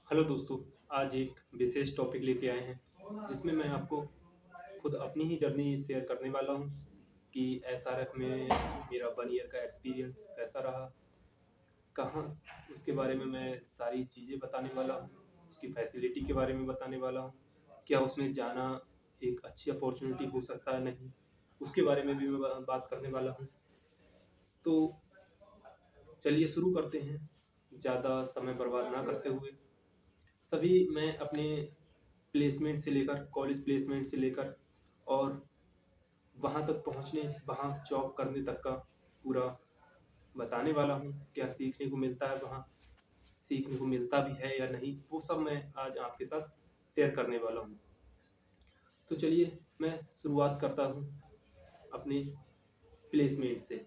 Hello दोस्तों। आज एक विशेष टॉपिक लेके आए हैं जिसमें मैं आपको खुद अपनी ही जर्नी शेयर करने वाला हूँ कि एसआरएफ में मेरा 1 ईयर का एक्सपीरियंस कैसा रहा, कहाँ, उसके बारे में मैं सारी चीज़ें बताने वाला हूँ, उसकी फैसिलिटी के बारे में बताने वाला हूँ, क्या उसमें जाना एक अच्छी अपॉर्चुनिटी हो सकता है नहीं, उसके बारे में भी मैं बात करने वाला हूँ। तो चलिए शुरू करते हैं, ज़्यादा समय बर्बाद ना करते हुए। सभी मैं अपने प्लेसमेंट से लेकर कॉलेज प्लेसमेंट से लेकर और वहाँ तक पहुँचने, वहाँ जॉब करने तक का पूरा बताने वाला हूँ। क्या सीखने को मिलता है वहाँ, सीखने को मिलता भी है या नहीं, वो सब मैं आज आपके साथ शेयर करने वाला हूँ। तो चलिए मैं शुरुआत करता हूँ अपने प्लेसमेंट से।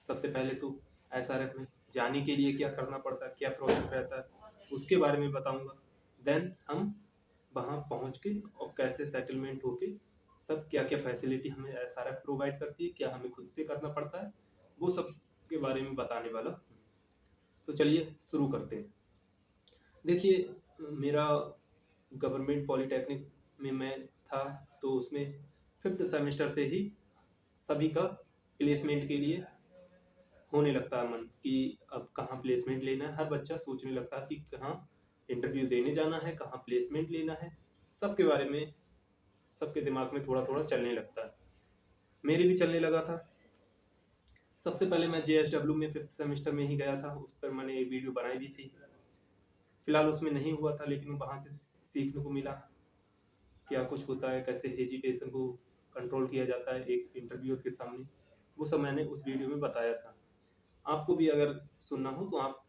सबसे पहले तो एसआरएफ में जाने के लिए क्या करना पड़ता है, क्या प्रोसेस रहता है, उसके बारे में बताऊंगा। देन हम वहाँ पहुँच के और कैसे सेटलमेंट होके सब क्या क्या फैसिलिटी हमें एसआरएफ प्रोवाइड करती है, क्या हमें खुद से करना पड़ता है, वो सब के बारे में बताने वाला हूँ। तो चलिए शुरू करते हैं। देखिए, मेरा गवर्नमेंट पॉलिटेक्निक में मैं था, तो उसमें 5th सेमेस्टर से ही सभी का प्लेसमेंट के लिए होने लगता है मन कि अब कहाँ प्लेसमेंट लेना है। हर बच्चा सोचने लगता है कि कहाँ इंटरव्यू देने जाना है, कहाँ प्लेसमेंट लेना है। सबके बारे में सबके दिमाग में थोड़ा थोड़ा चलने लगता है, मेरे भी चलने लगा था। सबसे पहले मैं JSW में 5th सेमेस्टर में ही गया था, उस पर मैंने एक वीडियो बनाई भी थी। फिलहाल उसमें नहीं हुआ था, लेकिन वहाँ से सीखने को मिला क्या कुछ होता है, कैसे हेजिटेशन को कंट्रोल किया जाता है एक इंटरव्यूअर के सामने। वो सब मैंने उस वीडियो में बताया था। आपको भी अगर सुनना हो तो आप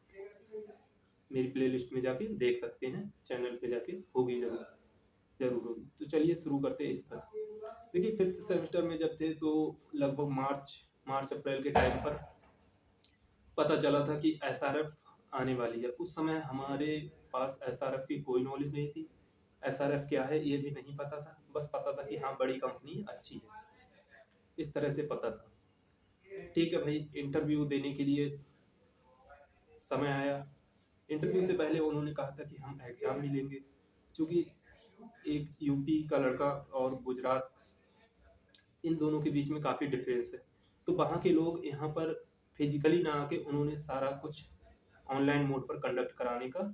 मेरी प्लेलिस्ट में जाके देख सकते हैं, चैनल पे जाके होगी जरूर, जरूर होगी। तो चलिए शुरू करते हैं इस पर। देखिए, 5th सेमेस्टर में जब थे तो लगभग मार्च मार्च अप्रैल के टाइम पर पता चला था कि एसआरएफ आने वाली है। उस समय हमारे पास एसआरएफ की कोई नॉलेज नहीं थी, एसआरएफ क्या है ये भी नहीं पता था। बस पता था कि हाँ, बड़ी कंपनी अच्छी है, इस तरह से पता था। ठीक है भाई, इंटरव्यू देने के लिए समय आया। इंटरव्यू से पहले उन्होंने कहा था कि हम एग्जाम भी लेंगे, क्योंकि एक यूपी का लड़का और गुजरात, इन दोनों के बीच में काफ़ी डिफरेंस है। तो वहाँ के लोग यहाँ पर फिजिकली ना आके उन्होंने सारा कुछ ऑनलाइन मोड पर कंडक्ट कराने का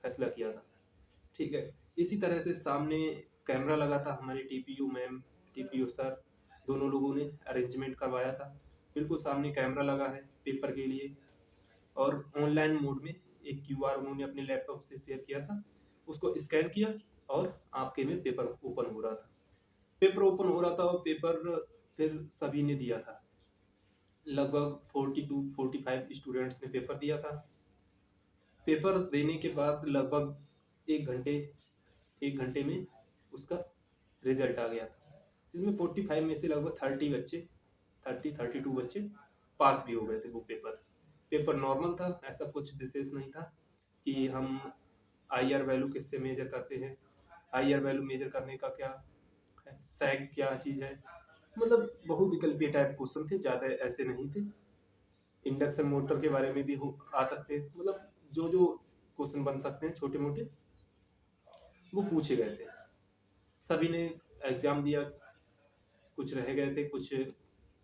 फैसला किया था। ठीक है, इसी तरह से सामने कैमरा लगा था, हमारे टीपीयू मैम, टीपीयू सर, दोनों लोगों ने अरेंजमेंट करवाया था। बिल्कुल सामने कैमरा लगा है पेपर के लिए, और ऑनलाइन मोड में एक क्यूआर उन्होंने अपने लैपटॉप से शेयर किया था, उसको स्कैन किया और आपके में पेपर ओपन हो रहा था। पेपर ओपन हो रहा था और पेपर फिर सभी ने दिया था। लगभग 42-45 स्टूडेंट्स ने पेपर दिया था। पेपर देने के बाद लगभग 1 घंटे में उसका रिजल्ट आ गया था, जिसमें 45 में से लगभग 32 बच्चे पास भी हो गए थे। वो पेपर पेपर नॉर्मल था, ऐसा कुछ विशेष नहीं था कि हम आईआर वैल्यू किससे मेजर करते हैं, आईआर वैल्यू मेजर करने का क्या है, सैग क्या चीज़ है, मतलब बहुविकल्पीय टाइप क्वेश्चन थे, ज़्यादा ऐसे नहीं थे। इंडक्शन मोटर के बारे में भी आ सकते हैं, मतलब जो जो क्वेश्चन बन सकते हैं छोटे मोटे, वो पूछे गए थे। सभी ने एग्जाम दिया, कुछ रह गए थे, कुछ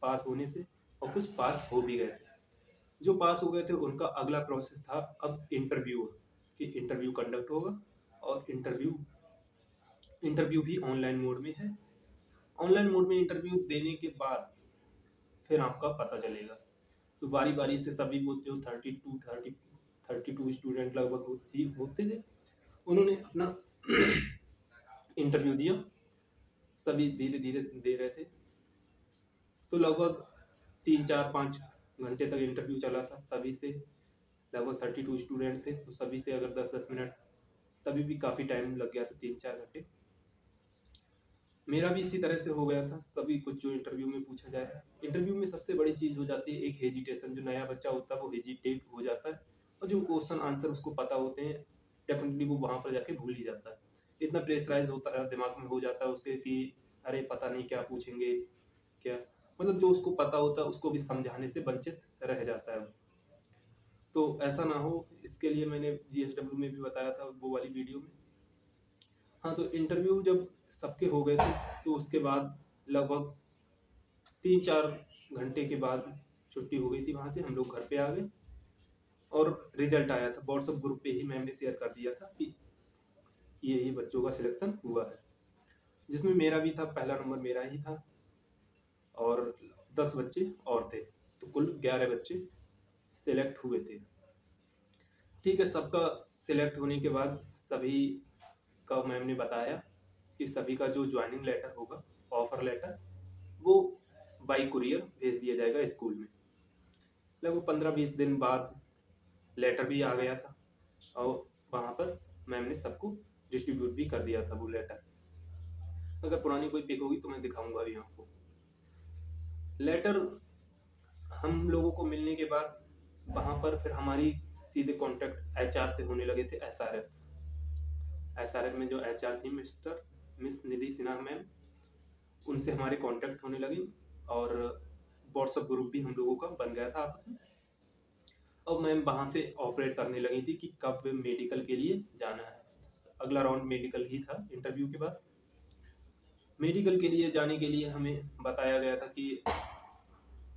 पास होने से, और कुछ पास हो भी गए थे। जो पास हो गए थे उनका अगला प्रोसेस था अब इंटरव्यू, कि इंटरव्यू कंडक्ट होगा, और इंटरव्यू इंटरव्यू भी ऑनलाइन मोड में है। ऑनलाइन मोड में इंटरव्यू देने के बाद फिर आपका पता चलेगा। तो बारी बारी से सभी वो जो 32 स्टूडेंट लगभग होते थे, उन्होंने अपना इंटरव्यू दिया। सभी धीरे धीरे दे रहे थे, तो लगभग 3 4 5 घंटे तक इंटरव्यू चला था सभी से। लगभग 32 स्टूडेंट थे, तो सभी से अगर 10 10 मिनट, तभी भी काफ़ी टाइम लग गया था, 3 4 घंटे। मेरा भी इसी तरह से हो गया था। सभी कुछ जो इंटरव्यू में पूछा जाए, इंटरव्यू में सबसे बड़ी चीज़ हो जाती है एक हेजिटेशन। जो नया बच्चा होता है वो हेजिटेट हो जाता है, और जो क्वेश्चन आंसर उसको पता होते हैं, डेफिनेटली वो वहाँ पर जाके भूल ही जाता है। इतना प्रेशराइज होता है, दिमाग में हो जाता है उसके कि अरे पता नहीं क्या पूछेंगे, क्या, मतलब जो उसको पता होता है उसको भी समझाने से वंचित रह जाता है। तो ऐसा ना हो, इसके लिए मैंने जीएसडब्ल्यू में भी बताया था वो वाली वीडियो में। हाँ, तो इंटरव्यू जब सबके हो गए थे तो उसके बाद लगभग 3-4 घंटे के बाद छुट्टी हो गई थी, वहाँ से हम लोग घर पे आ गए और रिजल्ट आया था। व्हाट्सएप ग्रुप पे ही मैम ने शेयर कर दिया था कि ये बच्चों का सिलेक्शन हुआ है, जिसमें मेरा भी था, पहला नंबर मेरा ही था और 10 बच्चे और थे, तो कुल 11 बच्चे सिलेक्ट हुए थे। ठीक है, सबका सिलेक्ट होने के बाद सभी का मैम ने बताया कि सभी का जो ज्वाइनिंग लेटर होगा, ऑफर लेटर, वो बाई कुरियर भेज दिया जाएगा स्कूल में। लगभग 15-20 दिन बाद लेटर भी आ गया था और वहाँ पर मैम ने सबको डिस्ट्रीब्यूट भी कर दिया था वो लेटर। अगर पुरानी कोई पिक होगी तो मैं दिखाऊंगा अभी आपको। लेटर हम लोगों को मिलने के बाद वहाँ पर फिर हमारी सीधे कांटेक्ट एचआर से होने लगे थे। एसआरएफ में जो एचआर थी मिस निधि सिन्हा मैम, उनसे हमारे कांटेक्ट होने लगे और व्हाट्सएप ग्रुप भी हम लोगों का बन गया था आपस में। अब मैम वहाँ से ऑपरेट करने लगी थी कि कब मेडिकल के लिए जाना है। अगला राउंड मेडिकल ही था इंटरव्यू के बाद। मेडिकल के लिए जाने के लिए हमें बताया गया था कि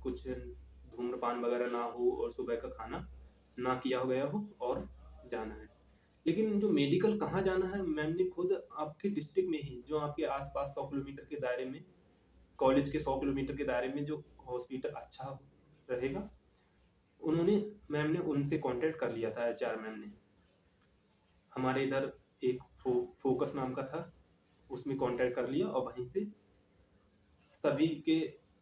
कुछ धूम्रपान वगैरह ना हो और सुबह का खाना ना किया गया हो और जाना है। लेकिन जो मेडिकल कहाँ जाना है, मैम ने खुद आपके डिस्ट्रिक्ट में ही, जो आपके आसपास 100 किलोमीटर के दायरे में, कॉलेज के 100 किलोमीटर के दायरे में जो हॉस्पिटल अच्छा रहेगा, उन्होंने मैम ने उनसे कांटेक्ट कर लिया था। एचआर मैम ने हमारे इधर एक फोकस नाम का था, उसमें कांटेक्ट कर लिया और वहीं से सभी के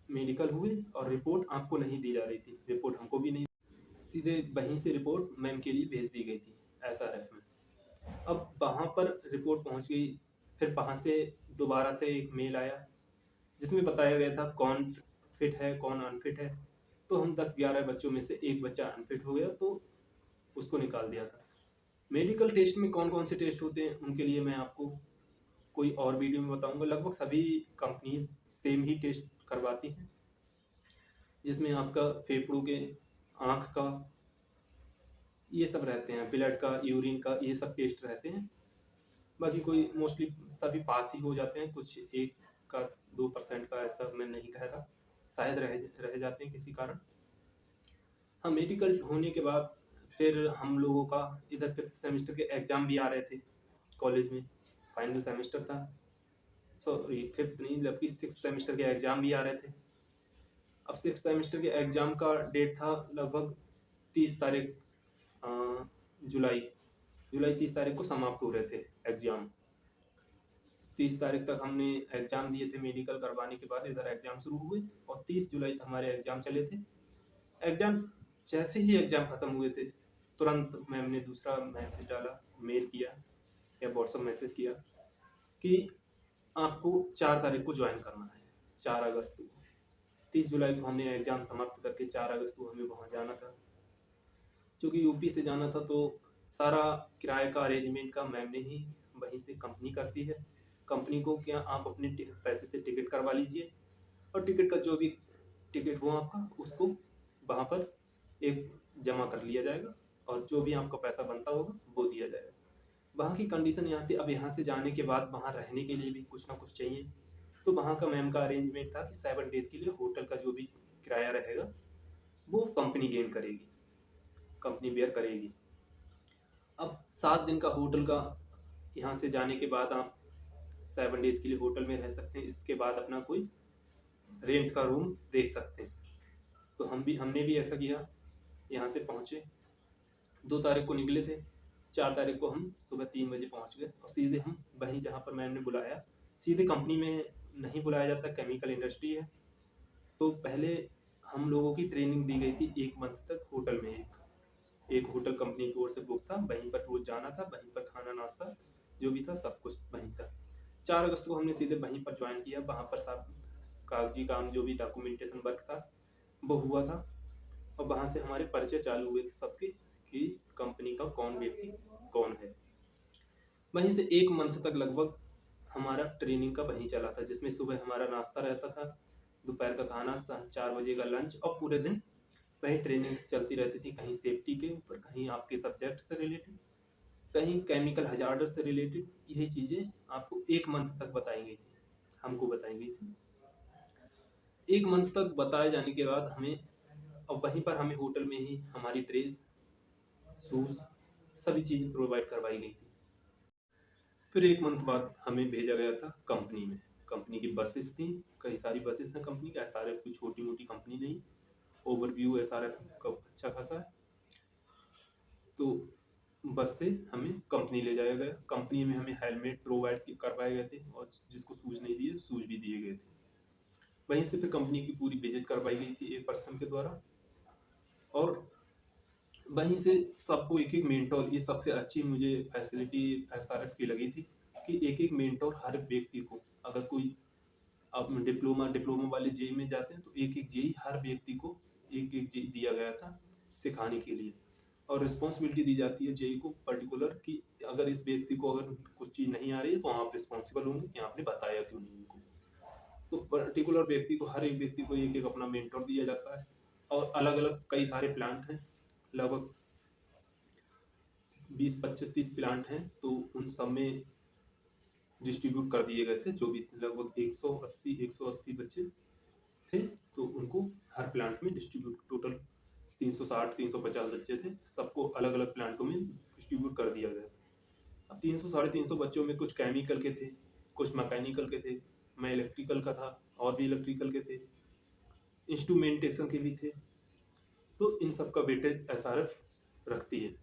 मेडिकल हुए और रिपोर्ट आपको नहीं दी जा रही थी, रिपोर्ट हमको भी नहीं, सीधे वहीं से रिपोर्ट मैम के लिए भेज दी गई थी एसआरएफ में। अब वहाँ पर रिपोर्ट पहुँच गई, फिर वहाँ से दोबारा से एक मेल आया जिसमें बताया गया था कौन फिट है कौन अनफिट है। तो हम 10-11 बच्चों में से एक बच्चा अनफिट हो गया, तो उसको निकाल दिया था। मेडिकल टेस्ट में कौन कौन से टेस्ट होते हैं उनके लिए मैं आपको कोई और वीडियो में बताऊंगा। लगभग सभी कंपनीज सेम ही टेस्ट करवाती हैं, जिसमें आपका फेफड़ों के, आँख का, ये सब रहते हैं, ब्लड का, यूरिन का, ये सब टेस्ट रहते हैं। बाकी कोई मोस्टली सभी पास ही हो जाते हैं, कुछ 1 का 2% का ऐसा मैं नहीं कह रहा, शायद रह जाते हैं किसी कारण। हाँ, मेडिकल होने के बाद फिर हम लोगों का इधर 5th सेमेस्टर के एग्ज़ाम भी आ रहे थे कॉलेज में, फाइनल सेमेस्टर था, सॉरी 5th नहीं बल्कि 6th सेमेस्टर के एग्ज़ाम भी आ रहे थे। अब 6th सेमेस्टर के एग्ज़ाम का डेट था लगभग 30 तारीख, जुलाई 30 तारीख को समाप्त हो रहे थे एग्ज़ाम। 30 तारीख तक हमने एग्ज़ाम दिए थे, मेडिकल करवाने के बाद इधर एग्ज़ाम शुरू हुए और 30 जुलाई तक हमारे एग्ज़ाम चले थे। एग्ज़ाम जैसे ही एग्ज़ाम ख़त्म हुए थे, तुरंत मैम ने दूसरा मैसेज डाला, मेल किया या व्हाट्सएप मैसेज किया कि आपको 4 तारीख को ज्वाइन करना है, 4 अगस्त को। 30 जुलाई को हमने एग्ज़ाम समाप्त करके 4 अगस्त को हमें वहाँ जाना था। चूँकि यूपी से जाना था तो सारा किराए का अरेंजमेंट का मैम ने ही वहीं से कंपनी करती है। कंपनी को क्या आप अपने पैसे से टिकट करवा लीजिए और टिकट का जो भी टिकट हो आपका, उसको वहाँ पर एक जमा कर लिया जाएगा और जो भी आपका पैसा बनता होगा वो दिया जाएगा। वहाँ की कंडीशन यहाँ थी, अब यहाँ से जाने के बाद वहाँ रहने के लिए भी कुछ ना कुछ चाहिए, तो वहाँ का मैम का अरेंजमेंट था कि 7 डेज़ के लिए होटल का जो भी किराया रहेगा वो कंपनी गेन करेगी, कंपनी बेयर करेगी। अब 7 दिन का होटल का, यहाँ से जाने के बाद आप 7 डेज़ के लिए होटल में रह सकते हैं, इसके बाद अपना कोई रेंट का रूम देख सकते हैं। तो हमने भी ऐसा किया, यहाँ से पहुँचे, 2 तारीख को निकले थे, 4 तारीख को हम सुबह 3 बजे पहुँच गए और सीधे हम वहीं जहाँ पर मैम ने बुलाया, सीधे कंपनी में नहीं बुलाया जाता, केमिकल इंडस्ट्री है, तो पहले हम लोगों की ट्रेनिंग दी गई थी 1 मंथ तक होटल में। एक होटल कंपनी की ओर से बुक था, वहीं पर रोज़ जाना था, वहीं पर खाना नाश्ता जो भी था सब कुछ वहीं था। 4 अगस्त को हमने सीधे वहीं पर ज्वाइन किया, वहाँ पर सब कागजी काम जो भी डॉक्यूमेंटेशन वर्क था वो हुआ था और वहाँ से हमारे परिचय चालू हुए थे सबके कि कंपनी का कौन व्यक्ति कौन है। वहीं से 1 मंथ तक लगभग हमारा ट्रेनिंग का वहीं चला था, जिसमें सुबह हमारा नाश्ता रहता था, दोपहर का खाना, 4 बजे का लंच और पूरे दिन वही ट्रेनिंग्स चलती रहती थी, कहीं सेफ्टी के ऊपर, कहीं आपके सब्जेक्ट से रिलेटेड, कहीं केमिकल हजार्ड से रिलेटेड। यही चीज़ें आपको 1 मंथ तक बताई गई थी, हमको बताई गई थी। 1 मंथ तक बताए जाने के बाद हमें, और वहीं पर हमें होटल में ही हमारी ड्रेस, शूज़, सभी चीज़ प्रोवाइड करवाई गई थी। फिर 1 मंथ बाद हमें भेजा गया था कंपनी में। कंपनी की बसेस थी, कई सारी बसेस हैं कंपनी की, एसआरएफ कोई छोटी-मोटी कंपनी नहीं, ओवरव्यू एसआरएफ का अच्छा खासा है। तो बस से हमें कंपनी ले जाया गया। कंपनी में हमें हेलमेट प्रोवाइड करवाए गए थे, और जिसको शूज़ नहीं दिए, शूज़ भी दिए गए थे। वहीं से फिर कंपनी की पूरी विजिट करवाई गई थी एक पर्सन के द्वारा, और वहीं से सबको एक-एक मेंटोर, ये सबसे अच्छी मुझे फैसिलिटी एसआरएफ की लगी थी कि एक-एक मेंटोर हर व्यक्ति को, अगर कोई अब डिप्लोमा वाले जेईई में जाते हैं तो एक-एक जेईई हर व्यक्ति को एक-एक जेईई दिया गया था सिखाने के लिए, और रिस्पॉन्सिबिलिटी दी जाती है जेईई को पर्टिकुलर कि अगर इस व्यक्ति को अगर कुछ चीज़ नहीं आ रही है तो आप रिस्पॉन्सिबल होंगे कि आपने बताया क्यों नहीं उनको। तो पर्टिकुलर व्यक्ति को, हर एक व्यक्ति को एक-एक अपना मेंटर दिया जाता है, और अलग-अलग कई सारे प्लांट हैं, लगभग 20, 25, 30 प्लांट हैं, तो उन सब में डिस्ट्रीब्यूट कर दिए गए थे, जो भी लगभग 180 बच्चे थे, तो उनको हर प्लांट में डिस्ट्रीब्यूट, टोटल 360-350 बच्चे थे, सबको अलग-अलग प्लांटों में डिस्ट्रीब्यूट कर दिया गया। अब 300 साढ़े 300 बच्चों में कुछ केमिकल के थे, कुछ मैकेनिकल के थे, मैं इलेक्ट्रिकल का था, और भी इलेक्ट्रिकल के थे, इंस्ट्रूमेंटेशन के भी थे। तो इन सब का वेटेज एसआरएफ रखती है।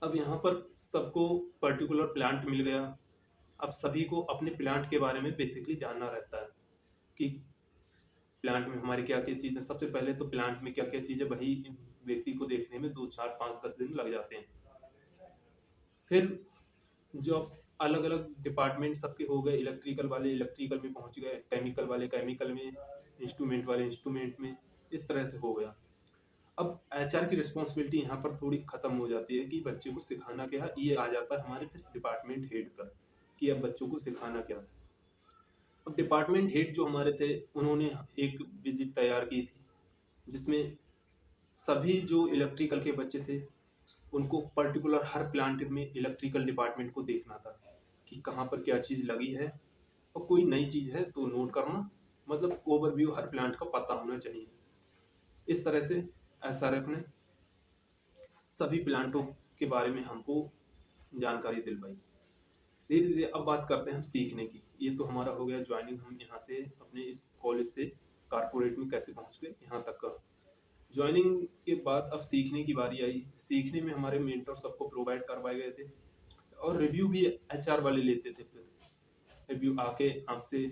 अब यहाँ पर सबको पर्टिकुलर प्लांट मिल गया। अब सभी को अपने प्लांट के बारे में बेसिकली जानना रहता है कि प्लांट में हमारी क्या-क्या चीज़ है। सबसे पहले तो प्लांट में क्या-क्या चीज़ है, वही व्यक्ति को देखने में 2, 4, 5, 10 दिन लग जाते हैं। फिर जब अलग-अलग डिपार्टमेंट सबके हो गए, इलेक्ट्रिकल वाले इलेक्ट्रिकल में पहुँच गए, केमिकल वाले केमिकल में, इंस्ट्रूमेंट वाले इंस्ट्रूमेंट में, इस तरह से हो गया। अब एचआर की रिस्पॉन्सिबिलिटी यहाँ पर थोड़ी खत्म हो जाती है कि बच्चे को सिखाना क्या है, ये आ जाता है हमारे फिर डिपार्टमेंट हेड पर कि अब बच्चों को सिखाना क्या है। अब डिपार्टमेंट हेड जो हमारे थे, उन्होंने एक विजिट तैयार की थी, जिसमें सभी जो इलेक्ट्रिकल के बच्चे थे, उनको पर्टिकुलर हर प्लांट में इलेक्ट्रिकल डिपार्टमेंट को देखना था कि कहाँ पर क्या चीज़ लगी है, और कोई नई चीज़ है तो नोट करना, मतलब ओवरव्यू हर प्लांट का पता होना चाहिए। इस तरह से एसआरएफ ने सभी प्लांटों के बारे में हमको जानकारी दिलवाई। धीरे-धीरे अब बात करते हैं हम सीखने की। ये तो हमारा हो गया जॉइनिंग, हम यहाँ से अपने इस कॉलेज से कॉर्पोरेट में कैसे पहुँच गए यहाँ तक का। जॉइनिंग के बाद अब सीखने की बारी आई। सीखने में हमारे मेंटर सबको प्रोवाइड करवाए गए थे, और रिव्यू भी एचआर वाले लेते थे। फिर रिव्यू आके आपसे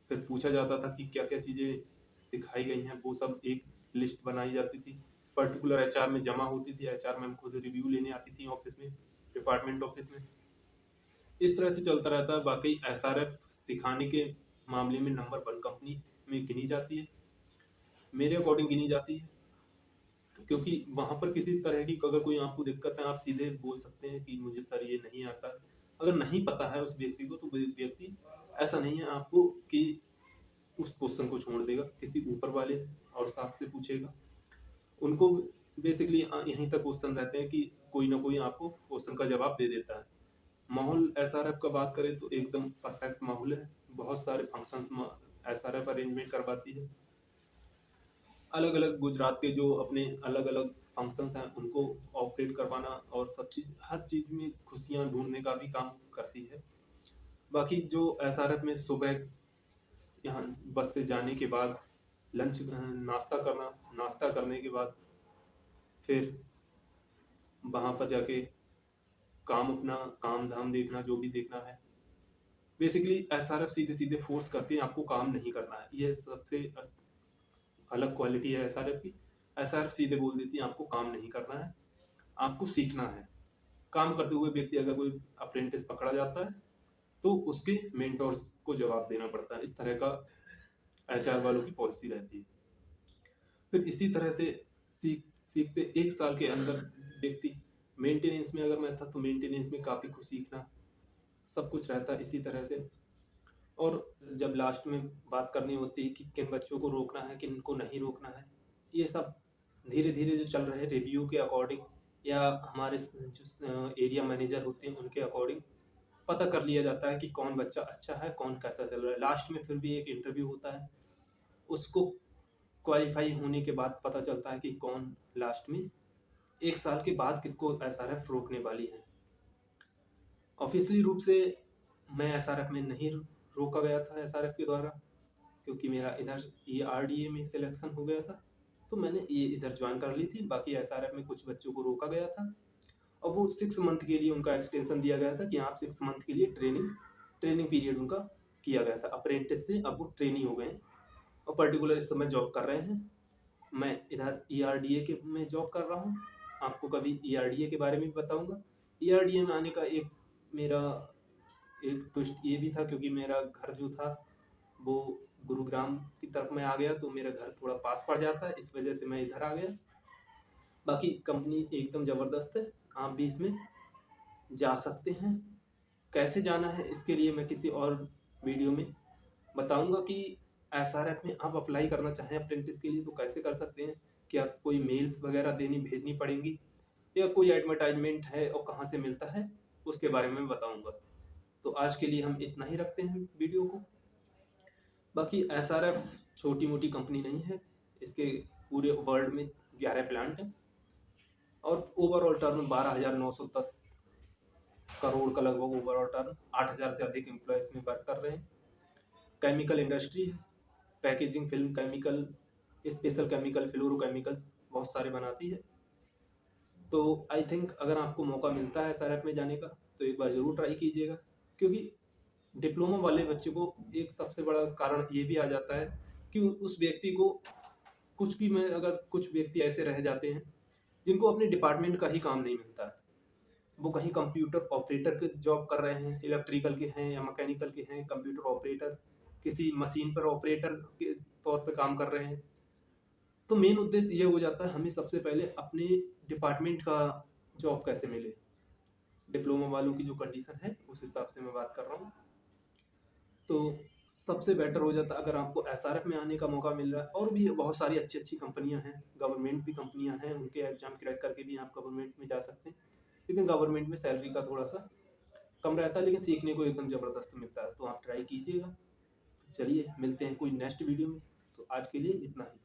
फिर पूछा जाता था कि क्या-क्या चीज़ें सिखाई गई हैं, वो सब एक लिस्ट बनाई जाती थी। पर्टिकुलर एचआर में जमा होती थी, एचआर मैम खुद रिव्यू लेने आती थी ऑफिस में, डिपार्टमेंट ऑफिस में। इस तरह से चलता रहता है। बाकी एसआरएफ सिखाने के मामले में नंबर 1 कंपनी में गिनी जाती है, मेरे अकॉर्डिंग गिनी जाती है, क्योंकि वहाँ पर किसी तरह की अगर कोई आपको दिक्कत है, आप सीधे बोल सकते हैं कि मुझे सर ये नहीं आता। अगर नहीं पता है उस व्यक्ति को, तो वो व्यक्ति, ऐसा नहीं है आपको कि उस क्वेश्चन को छोड़ देगा, किसी ऊपर वाले और साहब से पूछेगा। उनको बेसिकली यहीं तक क्वेश्चन रहते हैं कि कोई ना कोई आपको क्वेश्चन का जवाब दे देता है। माहौल एसआरएफ का बात करें तो एकदम परफेक्ट माहौल है। बहुत सारे फंक्शंस एसआरएफ अरेंजमेंट करवाती है। अलग-अलग गुजरात के जो अपने अलग-अलग फंक्शंस हैं, उनको ऑपरेट करवाना, और सब चीज़, हर चीज़ में खुशियाँ ढूँढने का भी काम करती है। बाकी जो एसआरएफ में सुबह यहाँ बस से जाने के बाद लंच, नाश्ता करना, नाश्ता करने के बाद फिर वहाँ पर जाके काम, अपना काम-धाम देखना, जो भी देखना है। बेसिकली एसआरएफ सीधे-सीधे फ़ोर्स करती है आपको काम नहीं करना है। ये सबसे अलग क्वालिटी है एसआरएफ की। एसआरएफ सीधे बोल देती है आपको काम नहीं करना है, आपको सीखना है। काम करते हुए व्यक्ति अगर कोई अप्रेंटिस पकड़ा जाता है, तो उसके मेंटोर्स को जवाब देना पड़ता है। इस तरह का एचआर वालों की पॉलिसी रहती है। फिर इसी तरह से सीखते 1 साल के अंदर व्यक्ति, मेंटेनेंस में अगर मैं था तो मेंटेनेंस में काफ़ी कुछ सीखना, सब कुछ रहता है इसी तरह से। और जब लास्ट में बात करनी होती है कि किन बच्चों को रोकना है, किनको नहीं रोकना है, ये सब धीरे-धीरे जो चल रहे रिव्यू के अकॉर्डिंग या हमारे जो एरिया मैनेजर होते हैं उनके अकॉर्डिंग पता कर लिया जाता है कि कौन बच्चा अच्छा है, कौन कैसा चल रहा है। लास्ट में फिर भी एक इंटरव्यू होता है, उसको क्वालीफाई होने के बाद पता चलता है कि कौन लास्ट में 1 साल के बाद किसको एसआरएफ रोकने वाली है। ऑफ़िशियली रूप से मैं एसआरएफ में नहीं रोका गया था एसआरएफ के द्वारा, क्योंकि मेरा इधर ईआरडीए में सिलेक्शन हो गया था, तो मैंने ये इधर जॉइन कर ली थी। बाकी एसआरएफ में कुछ बच्चों को रोका गया था और वो 6 मंथ के लिए उनका एक्सटेंशन दिया गया था कि आप 6 मंथ के लिए ट्रेनिंग पीरियड उनका किया गया था। अप्रेंटिस से अब वो ट्रेनी हो गए हैं और पर्टिकुलर इस समय जॉब कर रहे हैं। मैं इधर ईआरडीए के में जॉब कर रहा हूँ। आपको कभी ईआरडीए के बारे में भी बताऊँगा। ईआरडीए में आने का मेरा एक ट्विस्ट ये भी था, क्योंकि मेरा घर जो था वो गुरुग्राम की तरफ में आ गया, तो मेरा घर थोड़ा पास पड़ जाता है, इस वजह से मैं इधर आ गया। बाकी कंपनी एकदम ज़बरदस्त है, आप भी इसमें जा सकते हैं। कैसे जाना है इसके लिए मैं किसी और वीडियो में बताऊंगा कि एसआरएफ में आप अप्लाई करना चाहें अप्रेंटिस के लिए तो कैसे कर सकते हैं, क्या कोई मेल्स वगैरह भेजनी पड़ेंगी या कोई एडवर्टाइजमेंट है और कहाँ से मिलता है, उसके बारे में बताऊंगा। तो आज के लिए हम इतना ही रखते हैं वीडियो को। बाकी एसआरएफ छोटी मोटी कंपनी नहीं है, इसके पूरे वर्ल्ड में 11 प्लांट हैं और ओवरऑल टर्न 12,910 करोड़ का लगभग ओवरऑल टर्न, 8,000 से अधिक एम्प्लॉयज में वर्क कर रहे हैं। केमिकल इंडस्ट्री है, packaging, film chemical, special chemical, fluorochemicals बहुत सारे बनाती है। तो आई थिंक अगर आपको मौका मिलता है एसआरएफ में जाने का तो एक बार ज़रूर ट्राई कीजिएगा, क्योंकि डिप्लोमा वाले बच्चे को एक सबसे बड़ा कारण ये भी आ जाता है कि उस व्यक्ति को कुछ व्यक्ति ऐसे रह जाते हैं जिनको अपने डिपार्टमेंट का ही काम नहीं मिलता है। वो कहीं कंप्यूटर ऑपरेटर की जॉब कर रहे हैं, इलेक्ट्रिकल के हैं या मैकेनिकल के हैं, कंप्यूटर ऑपरेटर, किसी मशीन पर ऑपरेटर के तौर पे काम कर रहे हैं। तो मेन उद्देश्य ये हो जाता है हमें सबसे पहले अपने डिपार्टमेंट का जॉब कैसे मिले। डिप्लोमा वालों की जो कंडीशन है उस हिसाब से मैं बात कर रहा हूँ। तो सबसे बेटर हो जाता है अगर आपको एसआरएफ में आने का मौका मिल रहा है। और भी बहुत सारी अच्छी कंपनियां हैं, गवर्नमेंट भी कंपनियां हैं, उनके एग्जाम क्रैक करके भी आप गवर्नमेंट में जा सकते हैं, लेकिन गवर्नमेंट में सैलरी का थोड़ा सा कम रहता है, लेकिन सीखने को एकदम ज़बरदस्त मिलता है, तो आप ट्राई कीजिएगा। तो चलिए मिलते हैं कोई नेक्स्ट वीडियो में, तो आज के लिए इतना ही।